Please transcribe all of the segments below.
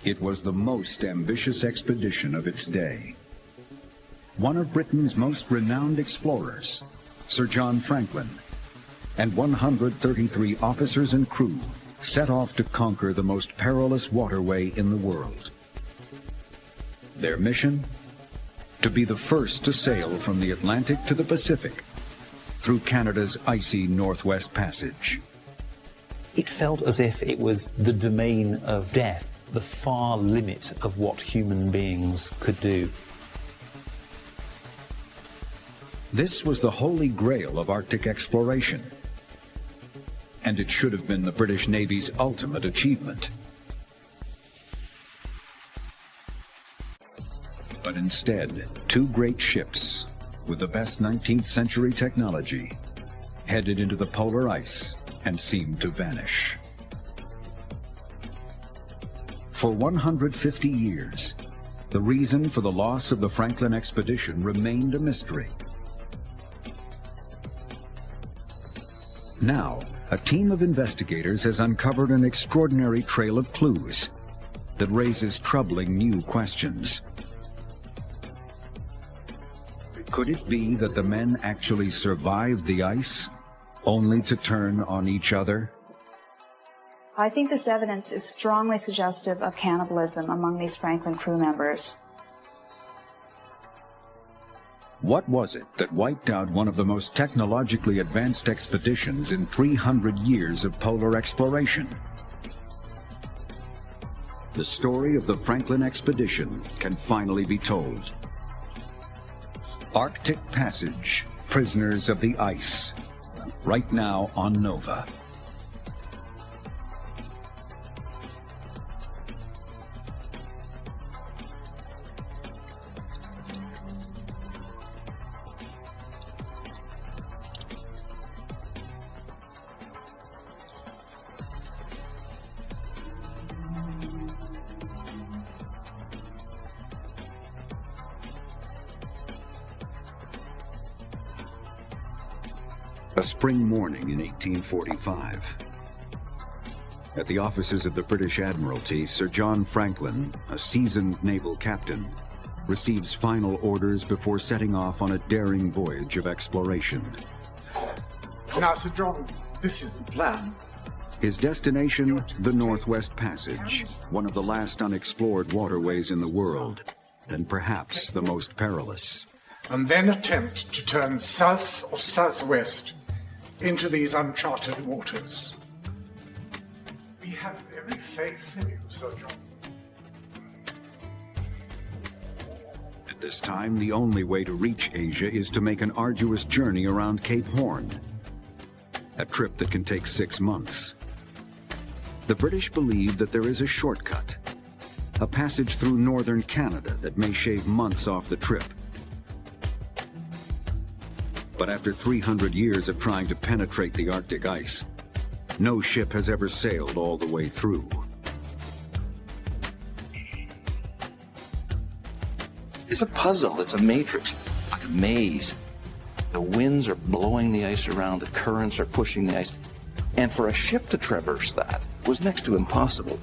It was the most ambitious expedition of its day. One of Britain's most renowned explorers, Sir John Franklin, and 133 officers and crew set off to conquer the most perilous waterway in the world. Their mission? To be the first to sail from the Atlantic to the Pacific through Canada's icy Northwest Passage. It felt as if it was the domain of death, the far limit of what human beings could do. This was the holy grail of Arctic exploration, and it should have been the British Navy's ultimate achievement. But instead, two great ships, with the best 19th century technology, headed into the polar ice and seemed to vanish. For 150 years, the reason for the loss of the Franklin expedition remained a mystery. Now, a team of investigators has uncovered an extraordinary trail of clues that raises troubling new questions. Could it be that the men actually survived the ice, only to turn on each other? I think this evidence is strongly suggestive of cannibalism among these Franklin crew members. What was it that wiped out one of the most technologically advanced expeditions in 300 years of polar exploration? The story of the Franklin expedition can finally be told. Arctic Passage, Prisoners of the Ice, right now on Nova. A spring morning in 1845. At the offices of the British Admiralty, Sir John Franklin, a seasoned naval captain, receives final orders before setting off on a daring voyage of exploration. Now, Sir John, this is the plan. His destination, the Northwest Passage, one of the last unexplored waterways in the world, and perhaps the most perilous. And then attempt to turn south or southwest into these uncharted waters. We have every faith in you, Sir John. At this time, the only way to reach Asia is to make an arduous journey around Cape Horn, a trip that can take 6 months. The British believe that there is a shortcut, a passage through northern Canada that may shave months off the trip. But after 300 years of trying to penetrate the Arctic ice, no ship has ever sailed all the way through. It's a puzzle, it's a matrix, like a maze. The winds are blowing the ice around, the currents are pushing the ice. And for a ship to traverse that was next to impossible.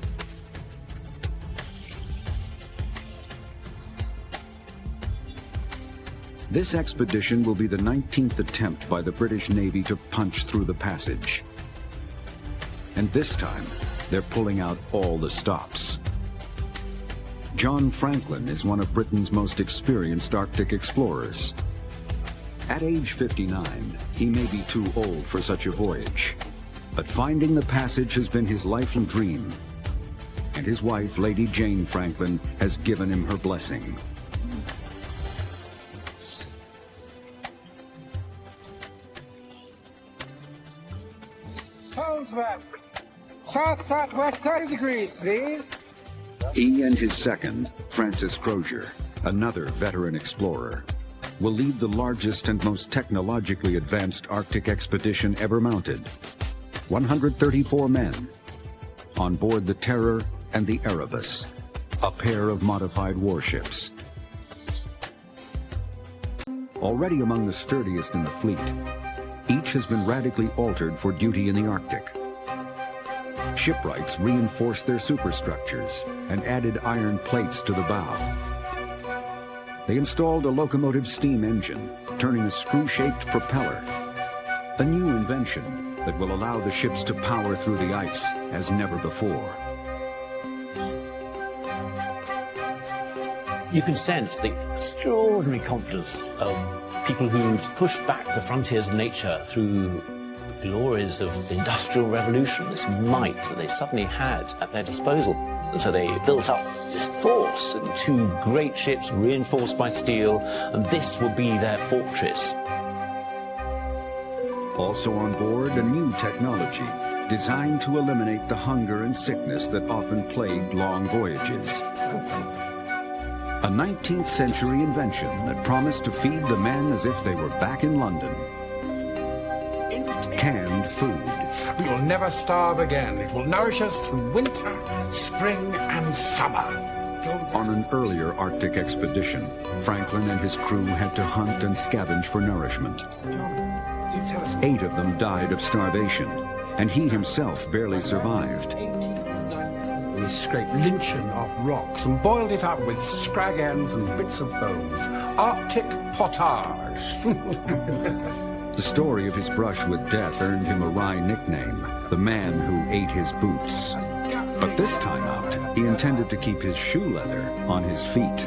This expedition will be the 19th attempt by the British Navy to punch through the passage. And this time, they're pulling out all the stops. John Franklin is one of Britain's most experienced Arctic explorers. At age 59, he may be too old for such a voyage, but finding the passage has been his lifelong dream, and his wife, Lady Jane Franklin, has given him her blessing. South-southwest 30 degrees, please. He and his second, Francis Crozier, another veteran explorer, will lead the largest and most technologically advanced Arctic expedition ever mounted. 134 men on board the Terror and the Erebus, a pair of modified warships. Already among the sturdiest in the fleet, each has been radically altered for duty in the Arctic. shipwrights reinforced their superstructures and added iron plates to the bow. They installed a locomotive steam engine, turning a screw-shaped propeller, a new invention that will allow the ships to power through the ice as never before. You can sense the extraordinary confidence of people who'd pushed back the frontiers of nature through the glories of the Industrial Revolution, this might that they suddenly had at their disposal. And so they built up this force and two great ships reinforced by steel, and this will be their fortress. Also on board, a new technology designed to eliminate the hunger and sickness that often plagued long voyages. A 19th century invention that promised to feed the men as if they were back in London. Canned food. We will never starve again. It will nourish us through winter, spring, and summer. On an earlier Arctic expedition, Franklin and his crew had to hunt and scavenge for nourishment. 8 of them died of starvation, and he himself barely survived. We scraped lichen off rocks and boiled it up with scrag ends and bits of bones. Arctic pottage. The story of his brush with death earned him a wry nickname, the man who ate his boots. But this time out, he intended to keep his shoe leather on his feet.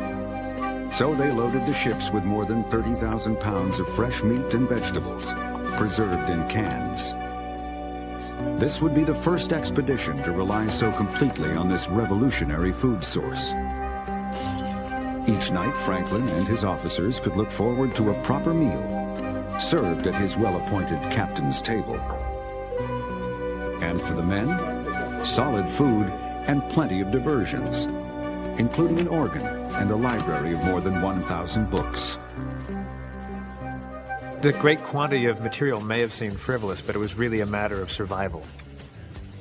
So they loaded the ships with more than 30,000 pounds of fresh meat and vegetables, preserved in cans. This would be the first expedition to rely so completely on this revolutionary food source. Each night, Franklin and his officers could look forward to a proper meal, served at his well-appointed captain's table. And for the men, solid food and plenty of diversions, including an organ and a library of more than 1,000 books. The great quantity of material may have seemed frivolous, but it was really a matter of survival.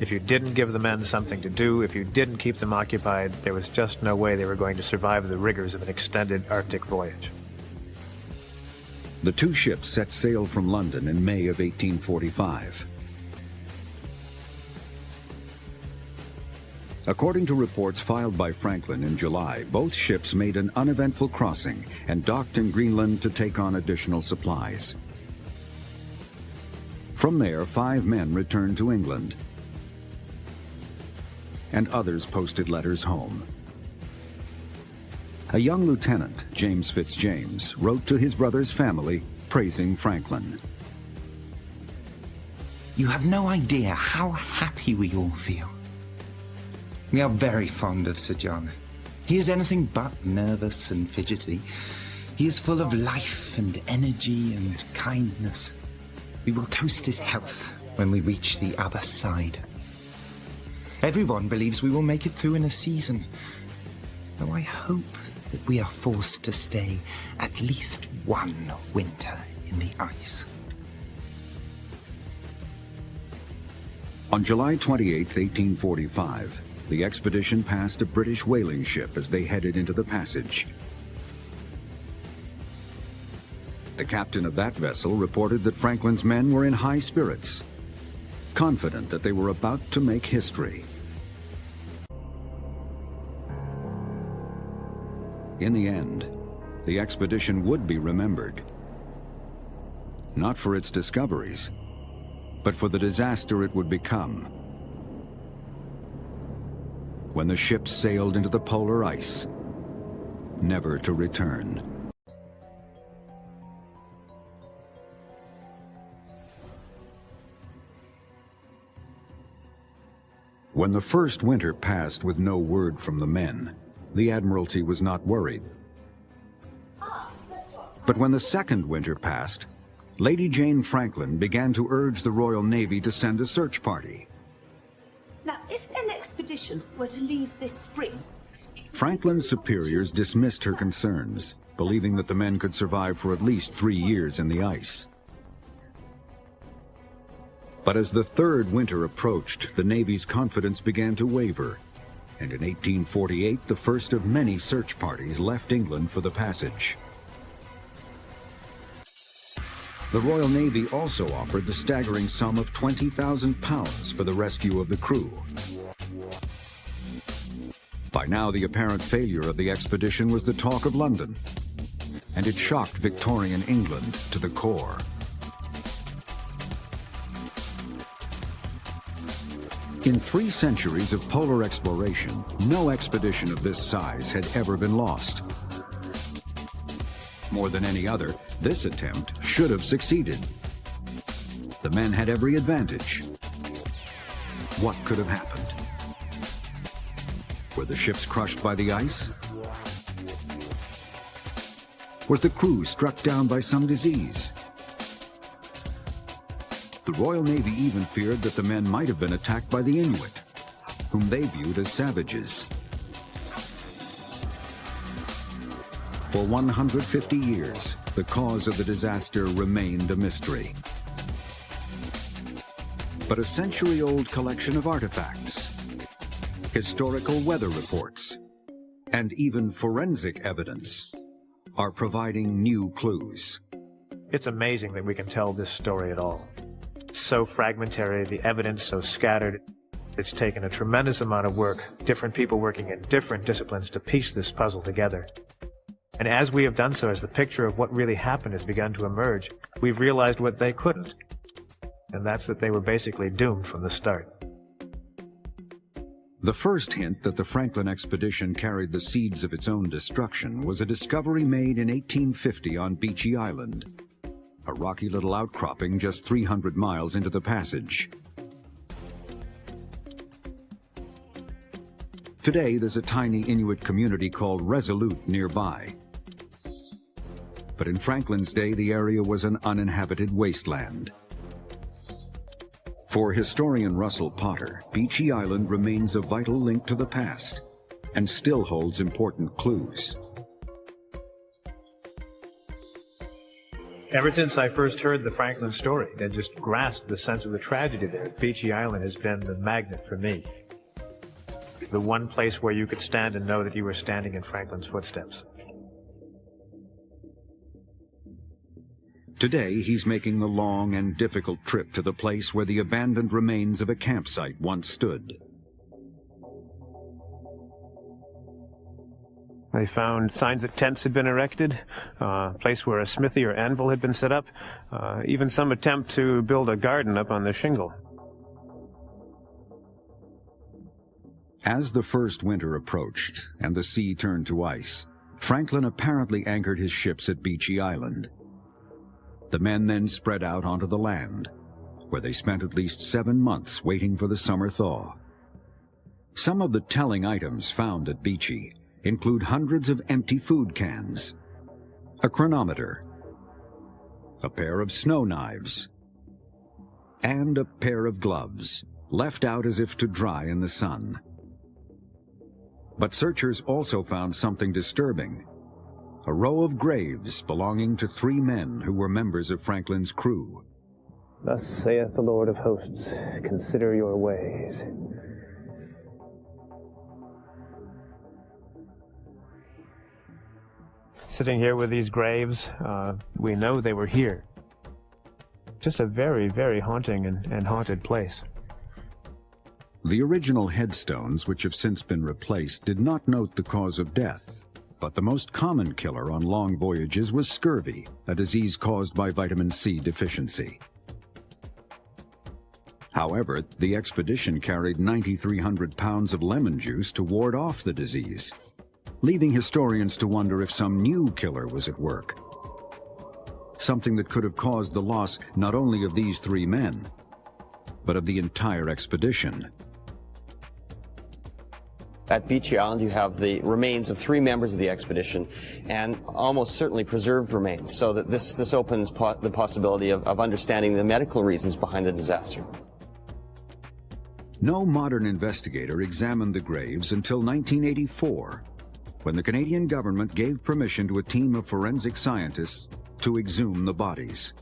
If you didn't give the men something to do, if you didn't keep them occupied, there was just no way they were going to survive the rigors of an extended Arctic voyage. The 2 ships set sail from London in May of 1845. According to reports filed by Franklin in July, both ships made an uneventful crossing and docked in Greenland to take on additional supplies. From there, 5 men returned to England, and others posted letters home. A young lieutenant, James Fitzjames, wrote to his brother's family praising Franklin. You have no idea how happy we all feel. We are very fond of Sir John. He is anything but nervous and fidgety. He is full of life and energy and kindness. We will toast his health when we reach the other side. Everyone believes we will make it through in a season, though I hope that we are forced to stay at least 1 winter in the ice. On July 28, 1845, the expedition passed a British whaling ship as they headed into the passage. The captain of that vessel reported that Franklin's men were in high spirits, confident that they were about to make history. In the end, the expedition would be remembered, not for its discoveries, but for the disaster it would become when the ship sailed into the polar ice, never to return. When the first winter passed with no word from the men, the Admiralty was not worried. But when the second winter passed, Lady Jane Franklin began to urge the Royal Navy to send a search party. Now, if an expedition were to leave this spring... Franklin's superiors dismissed her concerns, believing that the men could survive for at least 3 years in the ice. But as the third winter approached, the Navy's confidence began to waver, and in 1848, the first of many search parties left England for the passage. The Royal Navy also offered the staggering sum of £20,000 for the rescue of the crew. By now, the apparent failure of the expedition was the talk of London, and it shocked Victorian England to the core. In 3 centuries of polar exploration, no expedition of this size had ever been lost. More than any other, this attempt should have succeeded. The men had every advantage. What could have happened? Were the ships crushed by the ice? Was the crew struck down by some disease? The Royal Navy even feared that the men might have been attacked by the Inuit, whom they viewed as savages. For 150 years, the cause of the disaster remained a mystery. But a century-old collection of artifacts, historical weather reports, and even forensic evidence are providing new clues. It's amazing that we can tell this story at all. It's so fragmentary, the evidence so scattered. It's taken a tremendous amount of work, different people working in different disciplines to piece this puzzle together. And as we have done so, as the picture of what really happened has begun to emerge, we've realized what they couldn't. And that's that they were basically doomed from the start. The first hint that the Franklin expedition carried the seeds of its own destruction was a discovery made in 1850 on Beechey Island, a rocky little outcropping just 300 miles into the passage. Today, there's a tiny Inuit community called Resolute nearby. But in Franklin's day, the area was an uninhabited wasteland. For historian Russell Potter, Beechey Island remains a vital link to the past and still holds important clues. Ever since I first heard the Franklin story, I just grasped the sense of the tragedy there. Beechey Island has been the magnet for me. The one place where you could stand and know that you were standing in Franklin's footsteps. Today, he's making the long and difficult trip to the place where the abandoned remains of a campsite once stood. They found signs that tents had been erected, a place where a smithy or anvil had been set up, even some attempt to build a garden up on the shingle. As the first winter approached and the sea turned to ice, Franklin apparently anchored his ships at Beechey Island. The men then spread out onto the land, where they spent at least 7 months waiting for the summer thaw. Some of the telling items found at Beechey include hundreds of empty food cans, a chronometer, a pair of snow knives, and a pair of gloves, left out as if to dry in the sun. But searchers also found something disturbing: a row of graves belonging to 3 men who were members of Franklin's crew. Thus saith the Lord of hosts, consider your ways. Sitting here with these graves, we know they were here. Just a very, very haunting and haunted place. The original headstones, which have since been replaced, did not note the cause of death, but the most common killer on long voyages was scurvy, a disease caused by vitamin C deficiency. However, the expedition carried 9,300 pounds of lemon juice to ward off the disease, leaving historians to wonder if some new killer was at work. Something that could have caused the loss not only of these 3 men, but of the entire expedition. At Beechey Island, you have the remains of 3 members of the expedition, and almost certainly preserved remains, so that this opens the possibility of understanding the medical reasons behind the disaster. No modern investigator examined the graves until 1984, when the Canadian government gave permission to a team of forensic scientists to exhume the bodies.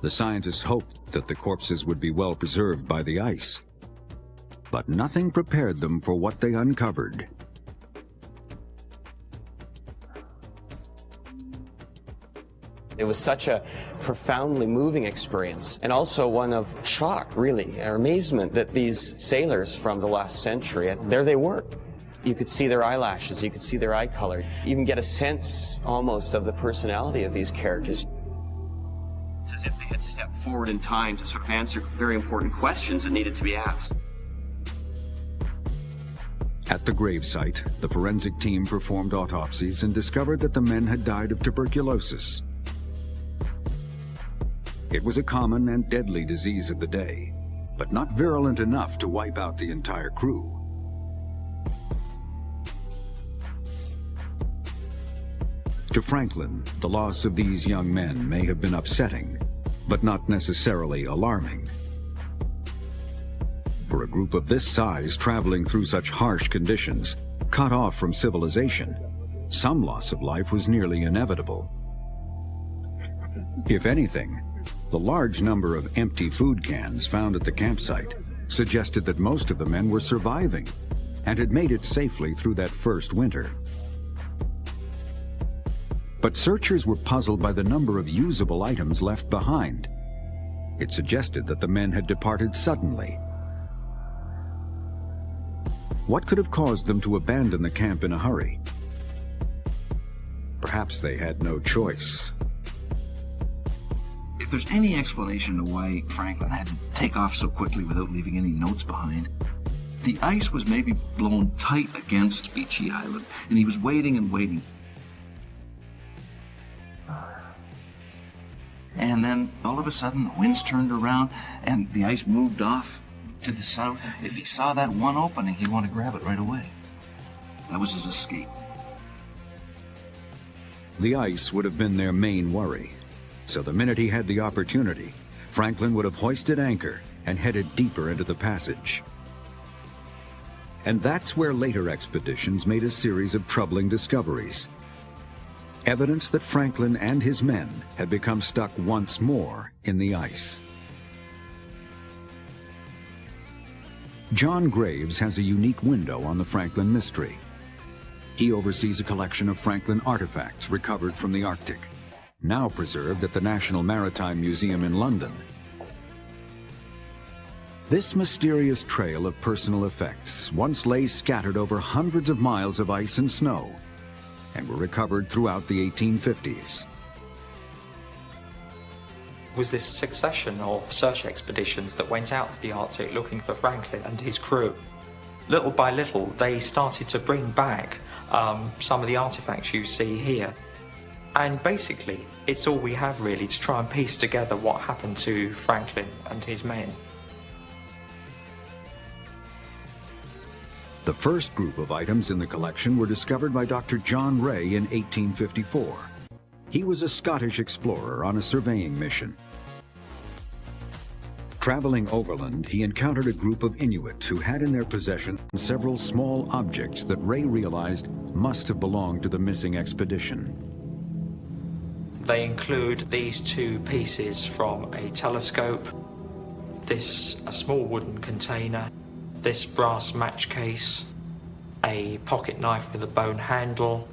The scientists hoped that the corpses would be well preserved by the ice, but nothing prepared them for what they uncovered. It was such a profoundly moving experience, and also one of shock, really, or amazement that these sailors from the last century, there they were. You could see their eyelashes, you could see their eye color, you can get a sense almost of the personality of these characters. It's as if they had stepped forward in time to sort of answer very important questions that needed to be asked. At the gravesite, the forensic team performed autopsies and discovered that the men had died of tuberculosis. It was a common and deadly disease of the day, but not virulent enough to wipe out the entire crew. To Franklin, the loss of these young men may have been upsetting, but not necessarily alarming. For a group of this size traveling through such harsh conditions, cut off from civilization, some loss of life was nearly inevitable. If anything, the large number of empty food cans found at the campsite suggested that most of the men were surviving and had made it safely through that first winter. But searchers were puzzled by the number of usable items left behind. It suggested that the men had departed suddenly. What could have caused them to abandon the camp in a hurry? Perhaps they had no choice. If there's any explanation to why Franklin had to take off so quickly without leaving any notes behind, the ice was maybe blown tight against Beechey Island, and he was waiting and waiting. And then, all of a sudden, the winds turned around, and the ice moved off to the south. If he saw that one opening, he'd want to grab it right away. That was his escape. The ice would have been their main worry. So the minute he had the opportunity, Franklin would have hoisted anchor and headed deeper into the passage. And that's where later expeditions made a series of troubling discoveries. Evidence that Franklin and his men had become stuck once more in the ice. John Graves has a unique window on the Franklin mystery. He oversees a collection of Franklin artifacts recovered from the Arctic, now preserved at the National Maritime Museum in London. This mysterious trail of personal effects once lay scattered over hundreds of miles of ice and snow, and were recovered throughout the 1850s. Was this succession of search expeditions that went out to the Arctic looking for Franklin and his crew. Little by little, they started to bring back some of the artifacts you see here. And basically, it's all we have really to try and piece together what happened to Franklin and his men. The first group of items in the collection were discovered by Dr. John Ray in 1854. He was a Scottish explorer on a surveying mission. Traveling overland, he encountered a group of Inuit who had in their possession several small objects that Ray realized must have belonged to the missing expedition. They include these two pieces from a telescope, a small wooden container, this brass match case, a pocket knife with a bone handle,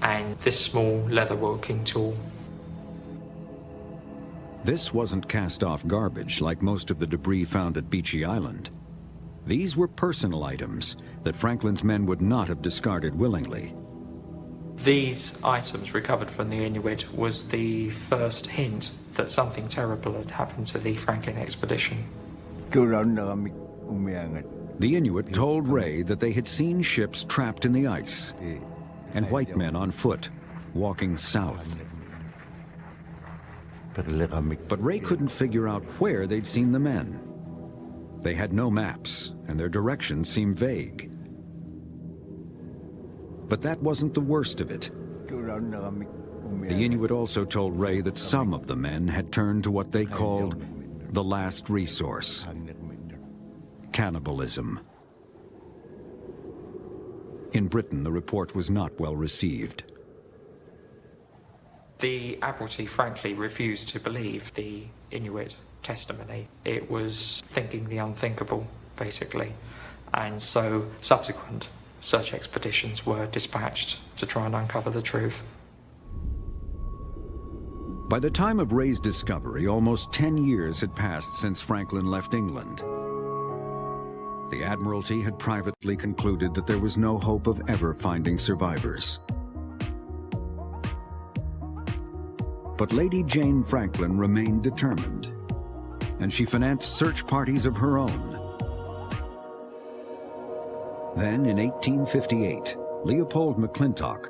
and this small leather working tool. This wasn't cast-off garbage like most of the debris found at Beechey Island. These were personal items that Franklin's men would not have discarded willingly. These items recovered from the Inuit was the first hint that something terrible had happened to the Franklin expedition. The Inuit told Ray that they had seen ships trapped in the ice and white men on foot walking south. But Ray couldn't figure out where they'd seen the men. They had no maps, and their directions seemed vague. But that wasn't the worst of it. The Inuit also told Ray that some of the men had turned to what they called the last resource: cannibalism. In Britain, the report was not well received. The Admiralty frankly refused to believe the Inuit testimony. It was thinking the unthinkable, basically. And so subsequent search expeditions were dispatched to try and uncover the truth. By the time of Ray's discovery, almost 10 years had passed since Franklin left England. The Admiralty had privately concluded that there was no hope of ever finding survivors. But Lady Jane Franklin remained determined, and she financed search parties of her own. Then, in 1858, Leopold McClintock,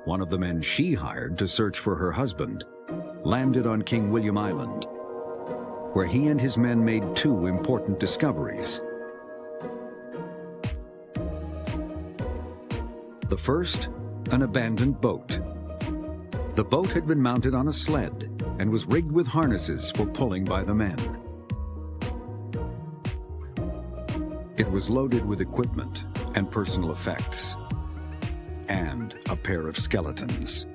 one of the men she hired to search for her husband, landed on King William Island, where he and his men made two important discoveries. The first, an abandoned boat. The boat had been mounted on a sled and was rigged with harnesses for pulling by the men. It was loaded with equipment and personal effects, and a pair of skeletons.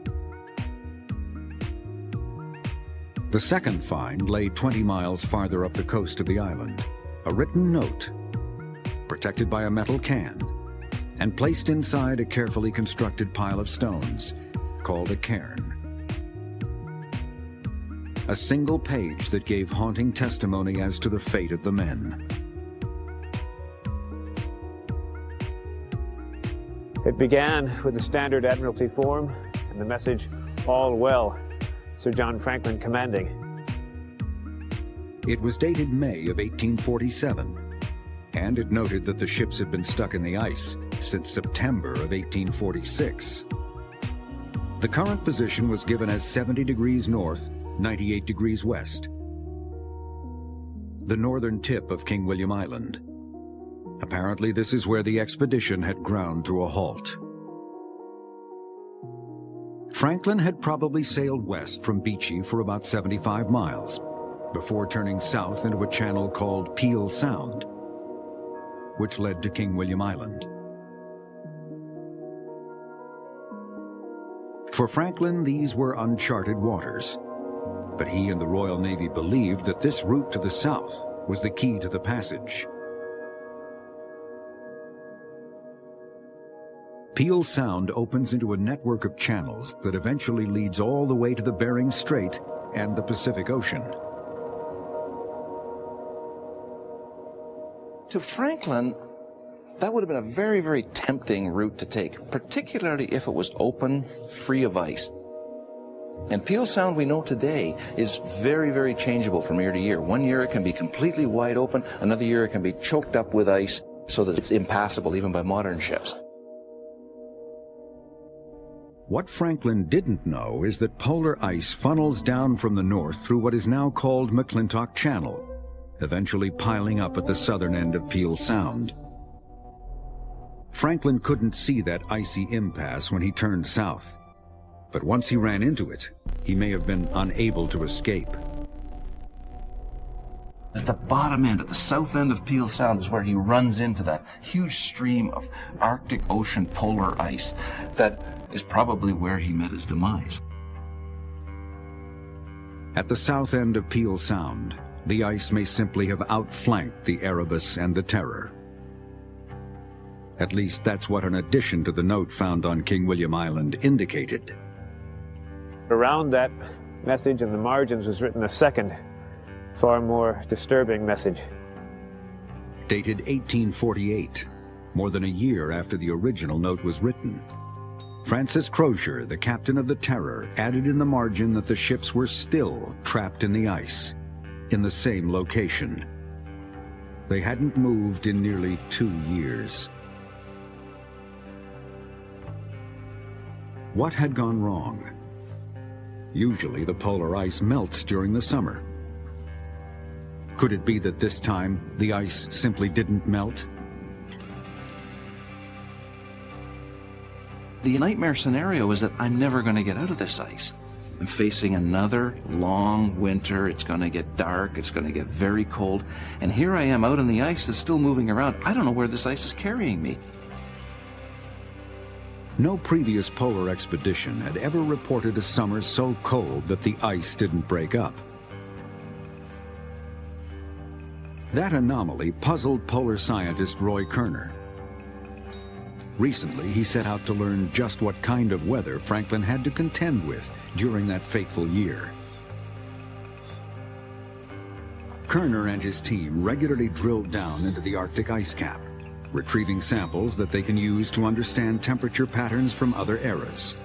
The second find lay 20 miles farther up the coast of the island, a written note, protected by a metal can, and placed inside a carefully constructed pile of stones, called a cairn. A single page that gave haunting testimony as to the fate of the men. It began with the standard Admiralty form and the message, "All well, Sir John Franklin commanding." It was dated May of 1847, and it noted that the ships had been stuck in the ice since September of 1846. The current position was given as 70 degrees north, 98 degrees west, the northern tip of King William Island. Apparently, this is where the expedition had ground to a halt. Franklin had probably sailed west from Beachy for about 75 miles, before turning south into a channel called Peel Sound, which led to King William Island. For Franklin, these were uncharted waters, but he and the Royal Navy believed that this route to the south was the key to the passage. Peel Sound opens into a network of channels that eventually leads all the way to the Bering Strait and the Pacific Ocean. To Franklin, that would have been a very, very tempting route to take, particularly if it was open, free of ice. And Peel Sound, we know today, is very, very changeable from year to year. One year it can be completely wide open, another year it can be choked up with ice so that it's impassable even by modern ships. What Franklin didn't know is that polar ice funnels down from the north through what is now called McClintock Channel, eventually piling up at the southern end of Peel Sound. Franklin couldn't see that icy impasse when he turned south, but once he ran into it, he may have been unable to escape. At the bottom end, at the south end of Peel Sound, is where he runs into that huge stream of Arctic Ocean polar ice that is probably where he met his demise. At the south end of Peel Sound, the ice may simply have outflanked the Erebus and the Terror. At least that's what an addition to the note found on King William Island indicated. Around that message in the margins was written a second, far more disturbing message. Dated 1848, more than a year after the original note was written. Francis Crozier, the captain of the Terror, added in the margin that the ships were still trapped in the ice, in the same location. They hadn't moved in nearly 2 years. What had gone wrong? Usually the polar ice melts during the summer. Could it be that this time the ice simply didn't melt? The nightmare scenario is that I'm never going to get out of this ice. I'm facing another long winter. It's going to get dark. It's going to get very cold. And here I am out on the ice that's still moving around. I don't know where this ice is carrying me. No previous polar expedition had ever reported a summer so cold that the ice didn't break up. That anomaly puzzled polar scientist Roy Kerner. Recently, he set out to learn just what kind of weather Franklin had to contend with during that fateful year. Kerner and his team regularly drilled down into the Arctic ice cap, retrieving samples that they can use to understand temperature patterns from other eras.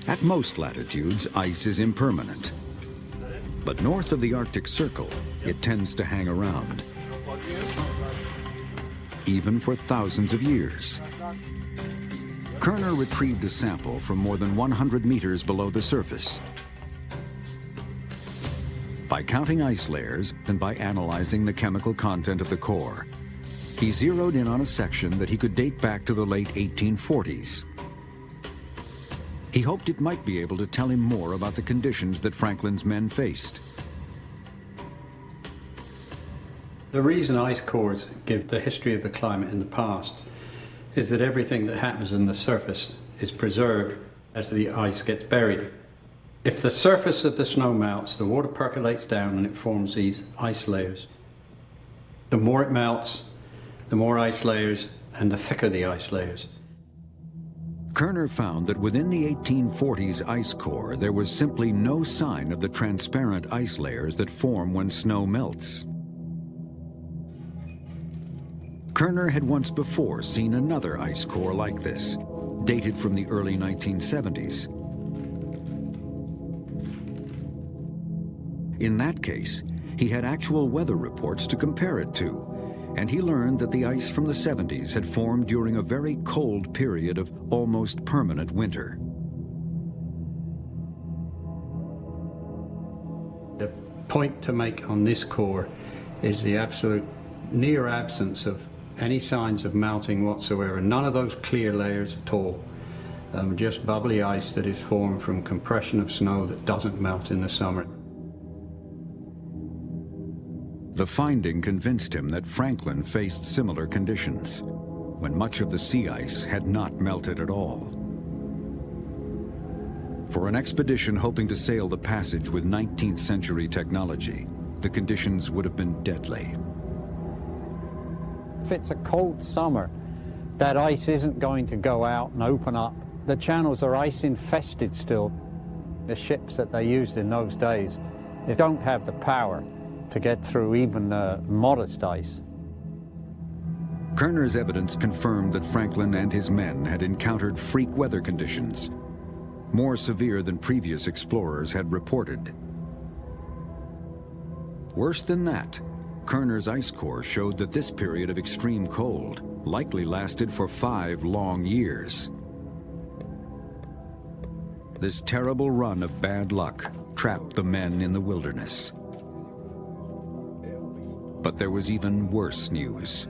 At most latitudes, ice is impermanent. But north of the Arctic Circle, it tends to hang around, even for thousands of years. Kerner retrieved a sample from more than 100 meters below the surface. By counting ice layers and by analyzing the chemical content of the core, he zeroed in on a section that he could date back to the late 1840s. He hoped it might be able to tell him more about the conditions that Franklin's men faced. The reason ice cores give the history of the climate in the past is that everything that happens on the surface is preserved as the ice gets buried. If the surface of the snow melts, the water percolates down and it forms these ice layers. The more it melts, the more ice layers and the thicker the ice layers. Kerner found that within the 1840s ice core, there was simply no sign of the transparent ice layers that form when snow melts. Kerner had once before seen another ice core like this, dated from the early 1970s. In that case, he had actual weather reports to compare it to, and he learned that the ice from the 70s had formed during a very cold period of almost permanent winter. The point to make on this core is the absolute near absence of any signs of melting whatsoever. None of those clear layers at all. Just bubbly ice that is formed from compression of snow that doesn't melt in the summer. The finding convinced him that Franklin faced similar conditions, when much of the sea ice had not melted at all. For an expedition hoping to sail the passage with 19th century technology, the conditions would have been deadly. If it's a cold summer, that ice isn't going to go out and open up. The channels are ice infested still. The ships that they used in those days, they don't have the power to get through even modest ice. Kerner's evidence confirmed that Franklin and his men had encountered freak weather conditions, more severe than previous explorers had reported. Worse than that, Kerner's ice core showed that this period of extreme cold likely lasted for 5 long years. This terrible run of bad luck trapped the men in the wilderness. But there was even worse news.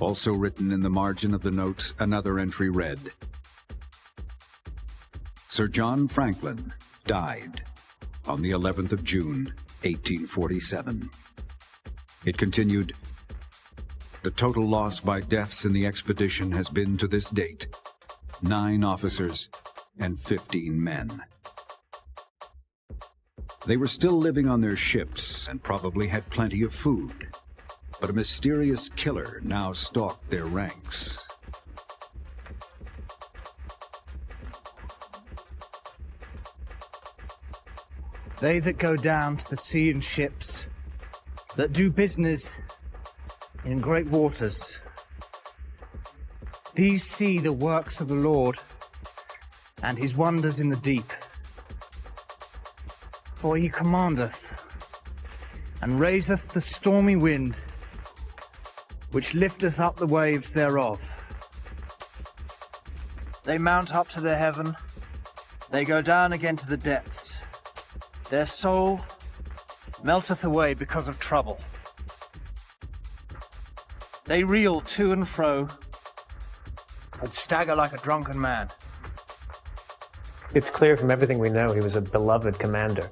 Also written in the margin of the note, another entry read, Sir John Franklin died on the 11th of June, 1847. It continued, the total loss by deaths in the expedition has been to this date 9 officers and 15 men. They were still living on their ships and probably had plenty of food, but a mysterious killer now stalked their ranks. They that go down to the sea in ships, that do business in great waters, these see the works of the Lord and his wonders in the deep. For he commandeth and raiseth the stormy wind, which lifteth up the waves thereof. They mount up to the heaven, they go down again to the depths. Their soul melteth away because of trouble. They reel to and fro and stagger like a drunken man. It's clear from everything we know he was a beloved commander.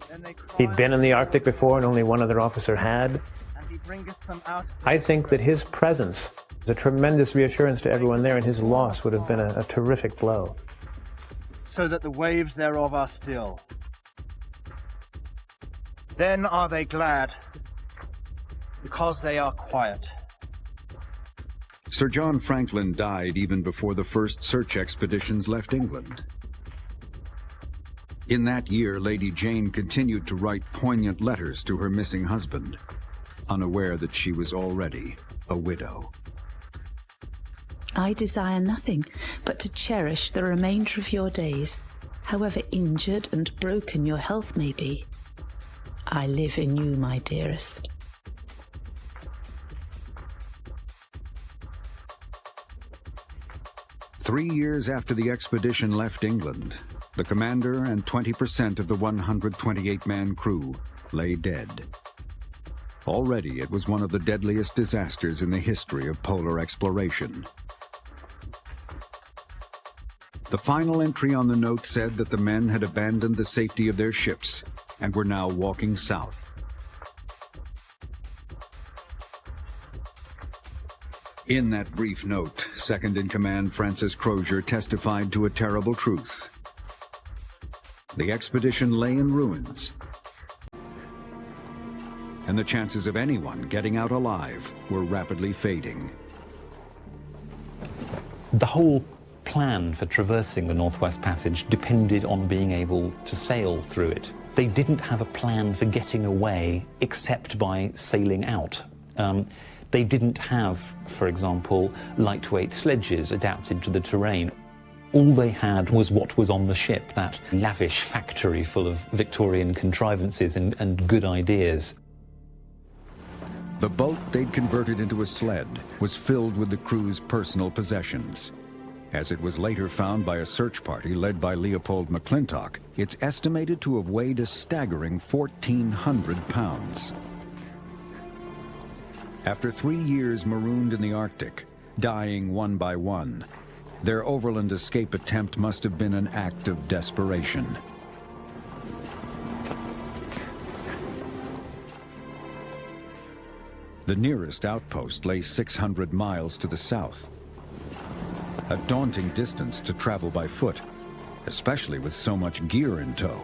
He'd been in the Arctic before and only one other officer had. I think that his presence is a tremendous reassurance to everyone there, and his loss would have been a terrific blow. So that the waves thereof are still. Then are they glad, because they are quiet. Sir John Franklin died even before the first search expeditions left England. In that year, Lady Jane continued to write poignant letters to her missing husband, unaware that she was already a widow. I desire nothing but to cherish the remainder of your days, however injured and broken your health may be. I live in you, my dearest. Three years after the expedition left England, the commander and 20% of the 128-man crew lay dead. Already, it was one of the deadliest disasters in the history of polar exploration. The final entry on the note said that the men had abandoned the safety of their ships and were now walking south. In that brief note, Second-in-Command Francis Crozier testified to a terrible truth. The expedition lay in ruins, and the chances of anyone getting out alive were rapidly fading. The whole plan for traversing the Northwest Passage depended on being able to sail through it. They didn't have a plan for getting away except by sailing out. They didn't have, for example, lightweight sledges adapted to the terrain. All they had was what was on the ship, that lavish factory full of Victorian contrivances and good ideas. The boat they'd converted into a sled was filled with the crew's personal possessions. As it was later found by a search party led by Leopold McClintock, it's estimated to have weighed a staggering 1,400 pounds. After 3 years marooned in the Arctic, dying one by one, their overland escape attempt must have been an act of desperation. The nearest outpost lay 600 miles to the south. A daunting distance to travel by foot, especially with so much gear in tow.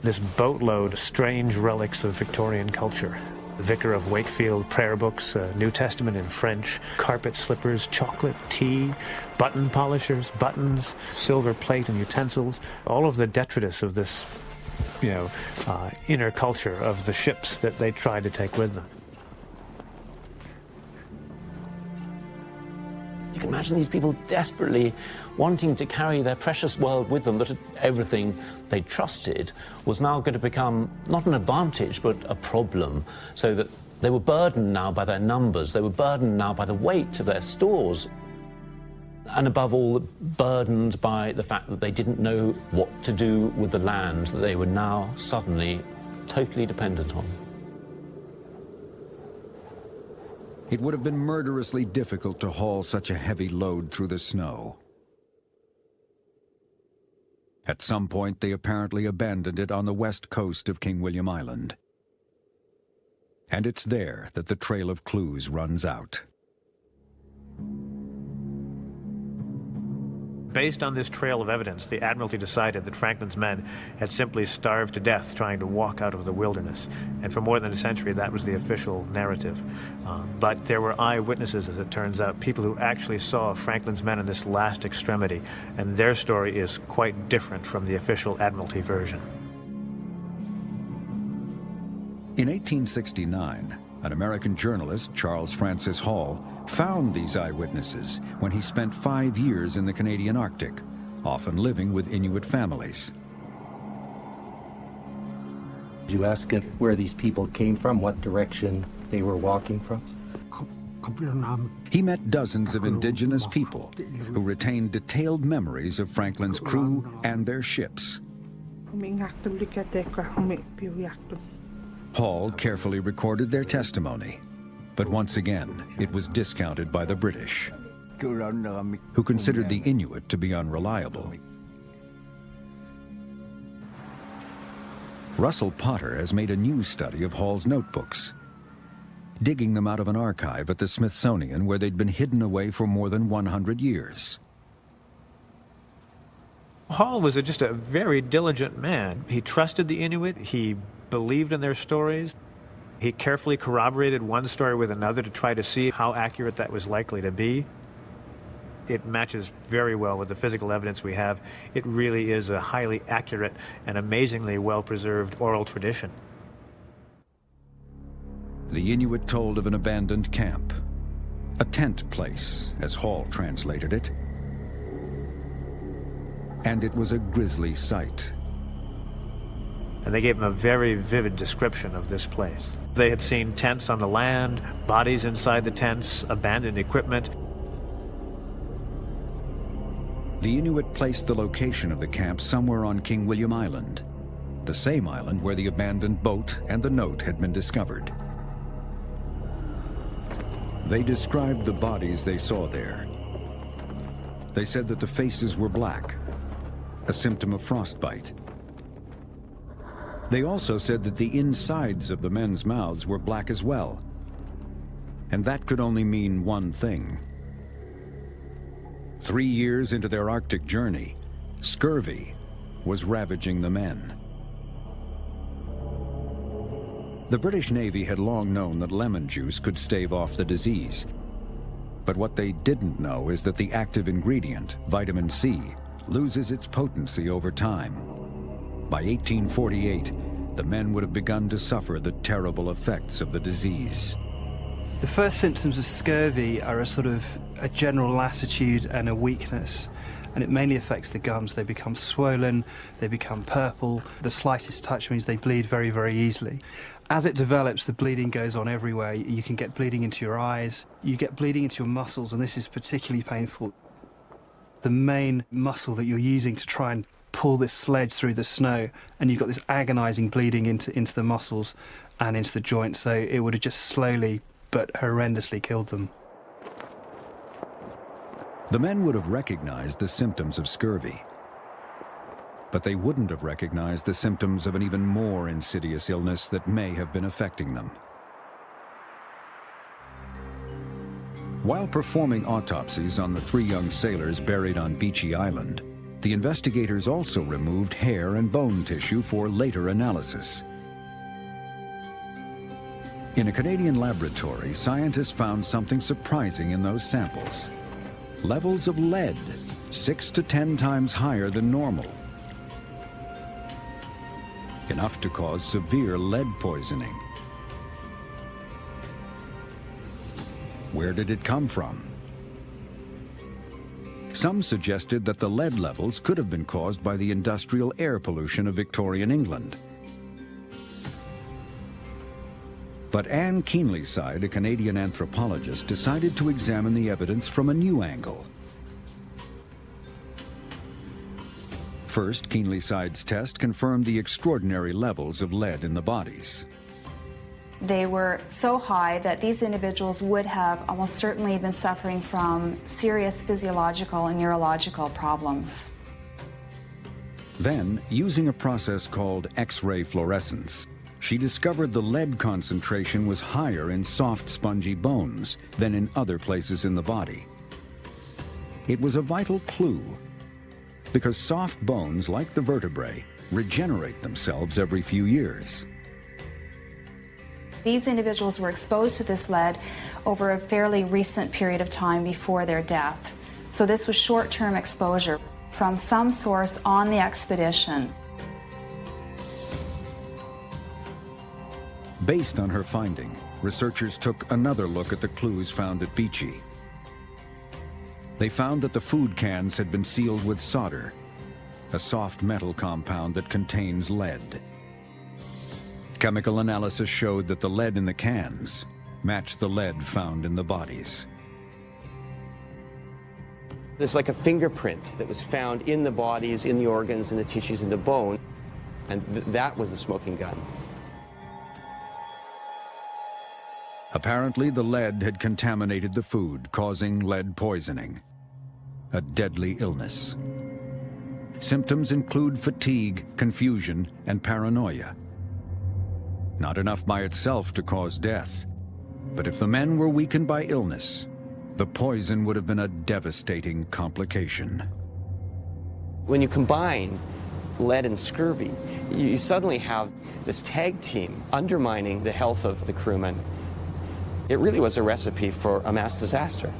This boatload of strange relics of Victorian culture. The Vicar of Wakefield prayer books, New Testament in French, carpet slippers, chocolate, tea, button polishers, buttons, silver plate and utensils. All of the detritus of this, inner culture of the ships that they tried to take with them. You can imagine these people desperately wanting to carry their precious world with them, that everything they trusted was now going to become not an advantage, but a problem, so that they were burdened now by their numbers, they were burdened now by the weight of their stores, and above all, burdened by the fact that they didn't know what to do with the land that they were now suddenly totally dependent on. It would have been murderously difficult to haul such a heavy load through the snow. At some point, they apparently abandoned it on the west coast of King William Island. And it's there that the trail of clues runs out. Based on this trail of evidence, the Admiralty decided that Franklin's men had simply starved to death trying to walk out of the wilderness. And for more than a century, that was the official narrative. But there were eyewitnesses, as it turns out, people who actually saw Franklin's men in this last extremity. And their story is quite different from the official Admiralty version. In 1869, an American journalist, Charles Francis Hall, found these eyewitnesses when he spent 5 years in the Canadian Arctic, often living with Inuit families. Did you ask where these people came from, what direction they were walking from? He met dozens of indigenous people who retained detailed memories of Franklin's crew and their ships. Hall carefully recorded their testimony, but once again, it was discounted by the British, who considered the Inuit to be unreliable. Russell Potter has made a new study of Hall's notebooks, digging them out of an archive at the Smithsonian where they'd been hidden away for more than 100 years. Hall was just a very diligent man. He trusted the Inuit, he believed in their stories. He carefully corroborated one story with another to try to see how accurate that was likely to be. it matches very well with the physical evidence we have. It really is a highly accurate and amazingly well-preserved oral tradition. The Inuit told of an abandoned camp, a tent place, as Hall translated it. And it was a grisly sight. And they gave him a very vivid description of this place. They had seen tents on the land, bodies inside the tents, abandoned equipment. The Inuit placed the location of the camp somewhere on King William Island, the same island where the abandoned boat and the note had been discovered. They described the bodies they saw there. They said that the faces were black, a symptom of frostbite. They also said that the insides of the men's mouths were black as well. And that could only mean one thing. 3 years into their Arctic journey, scurvy was ravaging the men. The British Navy had long known that lemon juice could stave off the disease. But what they didn't know is that the active ingredient, vitamin C, loses its potency over time. By 1848, the men would have begun to suffer the terrible effects of the disease. The first symptoms of scurvy are a sort of a general lassitude and a weakness, and it mainly affects the gums. They become swollen, they become purple. The slightest touch means they bleed very, very easily. As it develops, the bleeding goes on everywhere. You can get bleeding into your eyes, you get bleeding into your muscles, and this is particularly painful. The main muscle that you're using to try and pull this sledge through the snow, and you've got this agonizing bleeding into the muscles and into the joints, so it would have just slowly but horrendously killed them. The men would have recognized the symptoms of scurvy, but they wouldn't have recognized the symptoms of an even more insidious illness that may have been affecting them. While performing autopsies on the 3 young sailors buried on Beechey Island, the investigators also removed hair and bone tissue for later analysis. In a Canadian laboratory, scientists found something surprising in those samples. Levels of lead, 6 to 10 times higher than normal. Enough to cause severe lead poisoning. Where did it come from? Some suggested that the lead levels could have been caused by the industrial air pollution of Victorian England. But Anne Keenlyside, a Canadian anthropologist, decided to examine the evidence from a new angle. First, Keenlyside's test confirmed the extraordinary levels of lead in the bodies. They were so high that these individuals would have almost certainly been suffering from serious physiological and neurological problems. Then, using a process called X-ray fluorescence, she discovered the lead concentration was higher in soft, spongy bones than in other places in the body. It was a vital clue, because soft bones, like the vertebrae, regenerate themselves every few years. These individuals were exposed to this lead over a fairly recent period of time before their death. So this was short-term exposure from some source on the expedition. Based on her finding, researchers took another look at the clues found at Beechey. They found that the food cans had been sealed with solder, a soft metal compound that contains lead. Chemical analysis showed that the lead in the cans matched the lead found in the bodies. There's like a fingerprint that was found in the bodies, in the organs, in the tissues, in the bone, and that was the smoking gun. Apparently, the lead had contaminated the food, causing lead poisoning, a deadly illness. Symptoms include fatigue, confusion, and paranoia. Not enough by itself to cause death, but if the men were weakened by illness, the poison would have been a devastating complication. When you combine lead and scurvy, you suddenly have this tag team undermining the health of the crewmen. It really was a recipe for a mass disaster.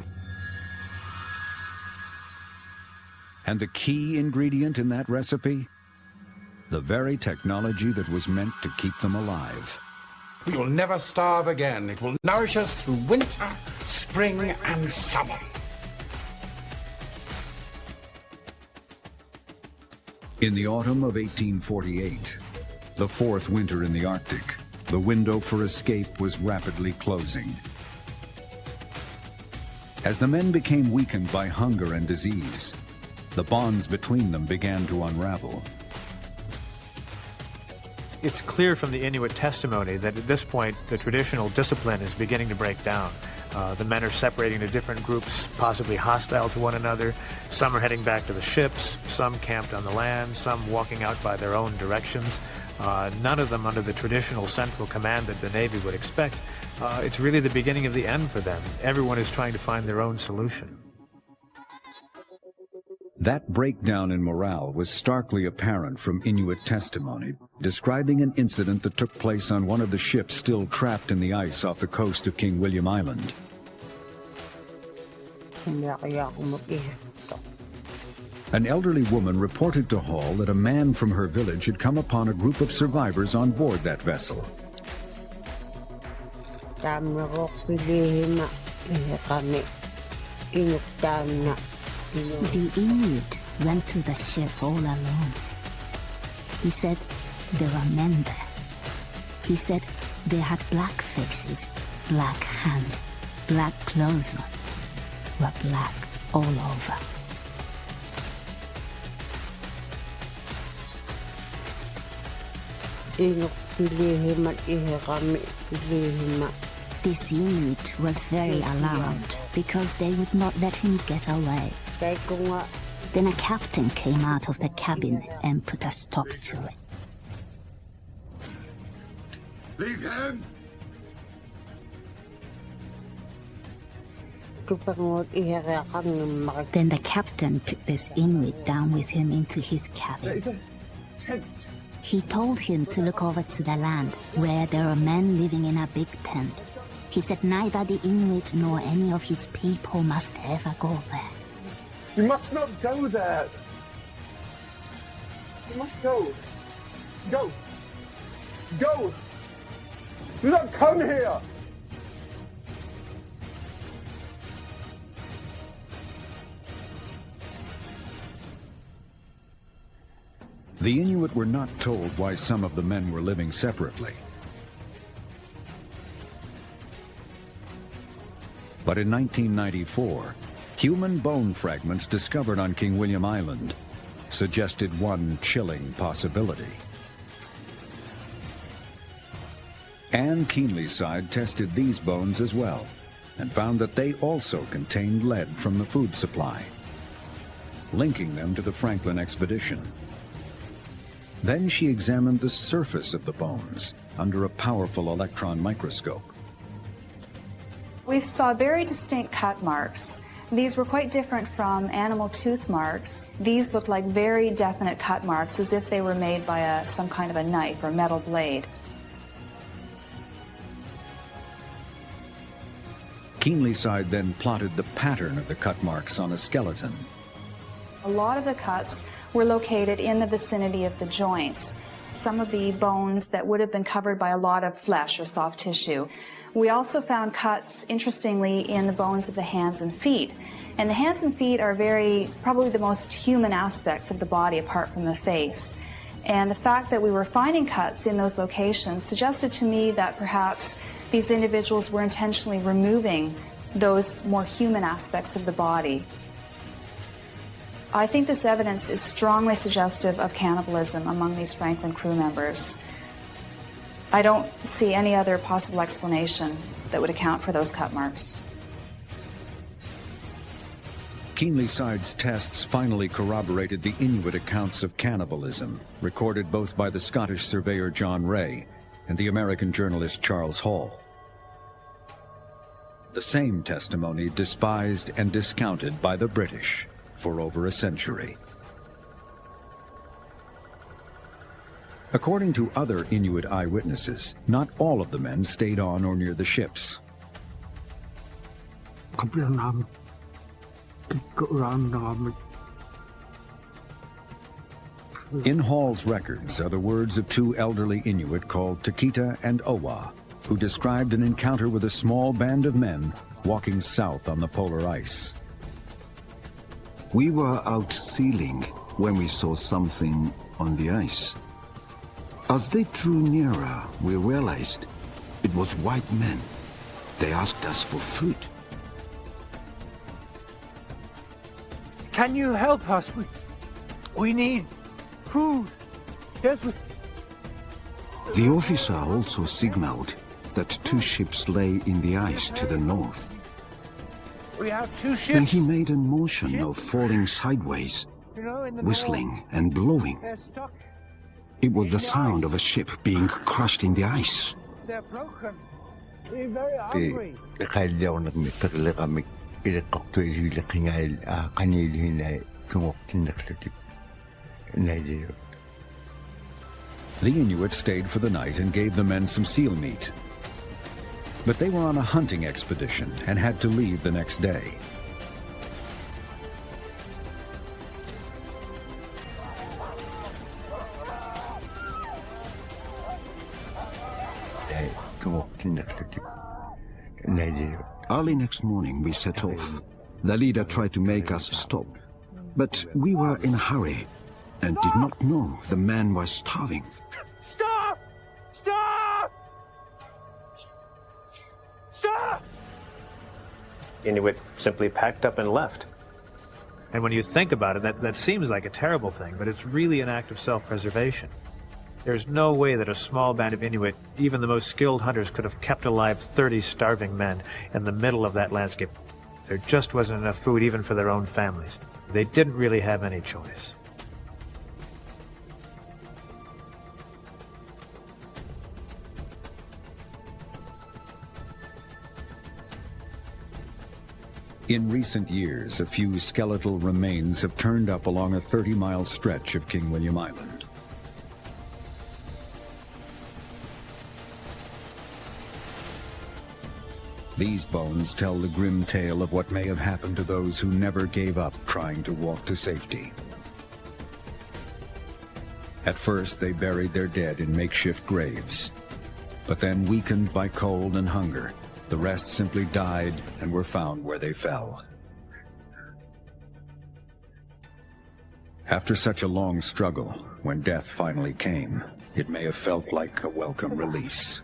And the key ingredient in that recipe? The very technology that was meant to keep them alive. We will never starve again. It will nourish us through winter, spring, and summer. In the autumn of 1848, the fourth winter in the Arctic, the window for escape was rapidly closing. As the men became weakened by hunger and disease, the bonds between them began to unravel. It's clear from the Inuit testimony that at this point the traditional discipline is beginning to break down. The men are separating into different groups, possibly hostile to one another. Some are heading back to the ships, some camped on the land, some walking out by their own directions. None of them under the traditional central command that the Navy would expect. It's really the beginning of the end for them. Everyone is trying to find their own solution. That breakdown in morale was starkly apparent from Inuit testimony, describing an incident that took place on one of the ships still trapped in the ice off the coast of King William Island. An elderly woman reported to Hall that a man from her village had come upon a group of survivors on board that vessel. The Inuit went to the ship all alone. He said there were men there. He said they had black faces, black hands, black clothes on, were black all over. This Inuit was very alarmed because they would not let him get away. Then a captain came out of the cabin and put a stop to it. Leave him! Then the captain took this Inuit down with him into his cabin. There is a tent. He told him to look over to the land, where there are men living in a big tent. He said neither the Inuit nor any of his people must ever go there. You must not go there. You must go. Go. Go. Do not come here. The Inuit were not told why some of the men were living separately. But in 1994, human bone fragments discovered on King William Island suggested one chilling possibility. Anne Keenleyside tested these bones as well and found that they also contained lead from the food supply, linking them to the Franklin expedition. Then she examined the surface of the bones under a powerful electron microscope. We saw very distinct cut marks. These were quite different from animal tooth marks. These looked like very definite cut marks, as if they were made by some kind of a knife or metal blade. Keenleyside then plotted the pattern of the cut marks on a skeleton. A lot of the cuts were located in the vicinity of the joints. Some of the bones that would have been covered by a lot of flesh or soft tissue. We also found cuts, interestingly, in the bones of the hands and feet. And the hands and feet are probably the most human aspects of the body apart from the face. And the fact that we were finding cuts in those locations suggested to me that perhaps these individuals were intentionally removing those more human aspects of the body. I think this evidence is strongly suggestive of cannibalism among these Franklin crew members. I don't see any other possible explanation that would account for those cut marks. Keenleyside's tests finally corroborated the Inuit accounts of cannibalism, recorded both by the Scottish surveyor John Ray and the American journalist Charles Hall. The same testimony despised and discounted by the British for over a century. According to other Inuit eyewitnesses, not all of the men stayed on or near the ships. In Hall's records are the words of two elderly Inuit called Takita and Owa, who described an encounter with a small band of men walking south on the polar ice. We were out sealing when we saw something on the ice. As they drew nearer, we realized it was white men. They asked us for food. Can you help us? We need food. Yes, The officer also signaled that two ships lay in the ice to the north. we have two ships. Then he made a motion of falling sideways, You know, in the whistling and blowing. They're stuck. It was the sound of a ship being crushed in the ice. They're broken. They're very hungry. The Inuit stayed for the night and gave the men some seal meat. But they were on a hunting expedition and had to leave the next day. Early next morning we set off. The leader tried to make us stop, but we were in a hurry and did not know the men were starving. Stop! Stop! Stop! Inuit simply packed up and left. And when you think about it, that seems like a terrible thing, but it's really an act of self-preservation. There's no way that a small band of Inuit, even the most skilled hunters, could have kept alive 30 starving men in the middle of that landscape. There just wasn't enough food even for their own families. They didn't really have any choice. In recent years, a few skeletal remains have turned up along a 30-mile stretch of King William Island. These bones tell the grim tale of what may have happened to those who never gave up trying to walk to safety. At first, they buried their dead in makeshift graves. But then, weakened by cold and hunger, the rest simply died and were found where they fell. After such a long struggle, when death finally came, it may have felt like a welcome release.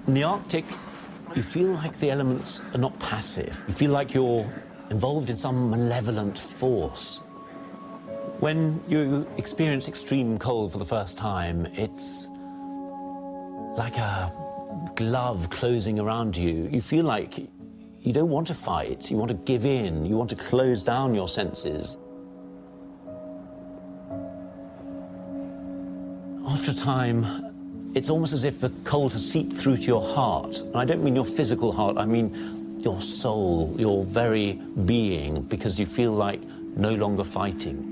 In the Arctic, you feel like the elements are not passive. You feel like you're involved in some malevolent force. When you experience extreme cold for the first time, it's like a glove closing around you. You feel like you don't want to fight, you want to give in, you want to close down your senses. After a time, it's almost as if the cold has seeped through to your heart. And I don't mean your physical heart, I mean your soul, your very being, because you feel like no longer fighting.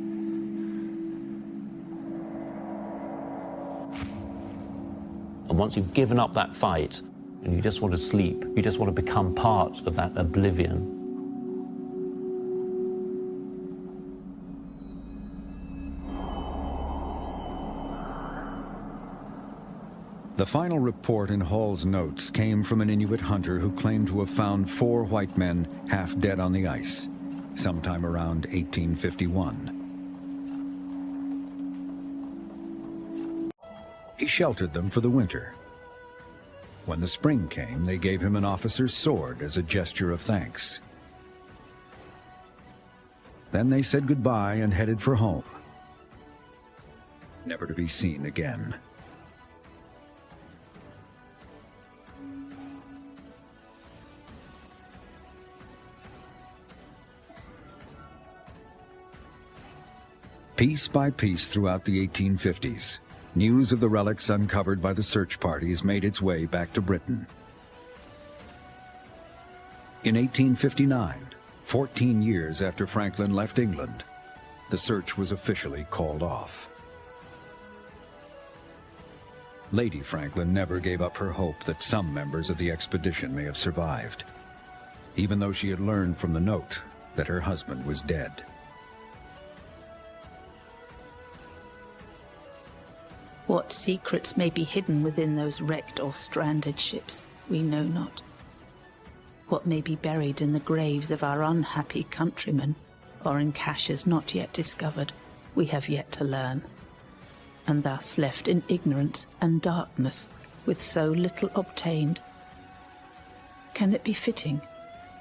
And once you've given up that fight, and you just want to sleep, you just want to become part of that oblivion. The final report in Hall's notes came from an Inuit hunter who claimed to have found 4 white men half dead on the ice, sometime around 1851. He sheltered them for the winter. When the spring came, they gave him an officer's sword as a gesture of thanks. Then they said goodbye and headed for home, never to be seen again. Piece by piece throughout the 1850s, news of the relics uncovered by the search parties made its way back to Britain. In 1859, 14 years after Franklin left England, the search was officially called off. Lady Franklin never gave up her hope that some members of the expedition may have survived. even though she had learned from the note that her husband was dead. What secrets may be hidden within those wrecked or stranded ships, we know not. What may be buried in the graves of our unhappy countrymen, or in caches not yet discovered, we have yet to learn, and thus left in ignorance and darkness with so little obtained. Can it be fitting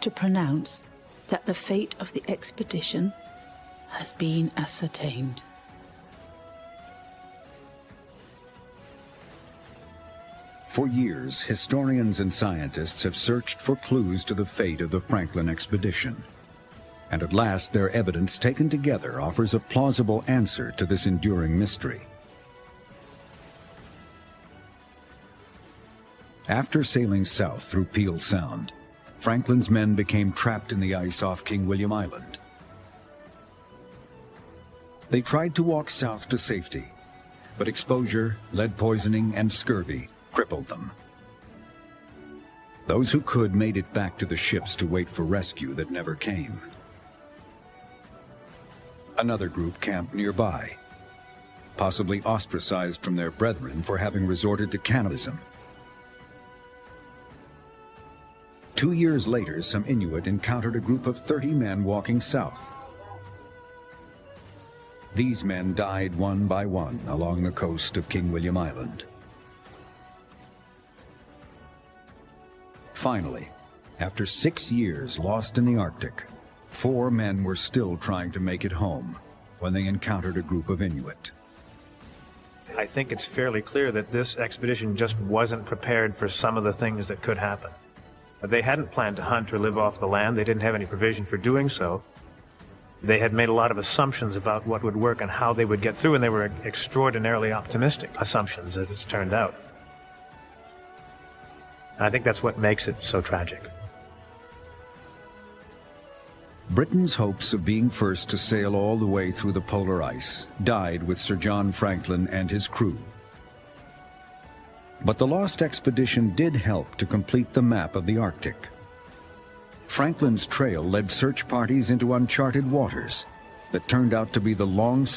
to pronounce that the fate of the expedition has been ascertained? For years, historians and scientists have searched for clues to the fate of the Franklin expedition. And at last, their evidence taken together offers a plausible answer to this enduring mystery. After sailing south through Peel Sound, Franklin's men became trapped in the ice off King William Island. They tried to walk south to safety, but exposure, lead poisoning, and scurvy crippled them. Those who could made it back to the ships to wait for rescue that never came. Another group camped nearby, possibly ostracized from their brethren for having resorted to cannibalism. 2 years later, some Inuit encountered a group of 30 men walking south. These men died one by one along the coast of King William Island. Finally, after 6 years lost in the Arctic, 4 men were still trying to make it home when they encountered a group of Inuit. I think it's fairly clear that this expedition just wasn't prepared for some of the things that could happen. They hadn't planned to hunt or live off the land. They didn't have any provision for doing so. They had made a lot of assumptions about what would work and how they would get through, and they were extraordinarily optimistic assumptions, as it's turned out. And I think that's what makes it so tragic. Britain's hopes of being first to sail all the way through the polar ice died with Sir John Franklin and his crew. But the lost expedition did help to complete the map of the Arctic. Franklin's trail led search parties into uncharted waters that turned out to be the long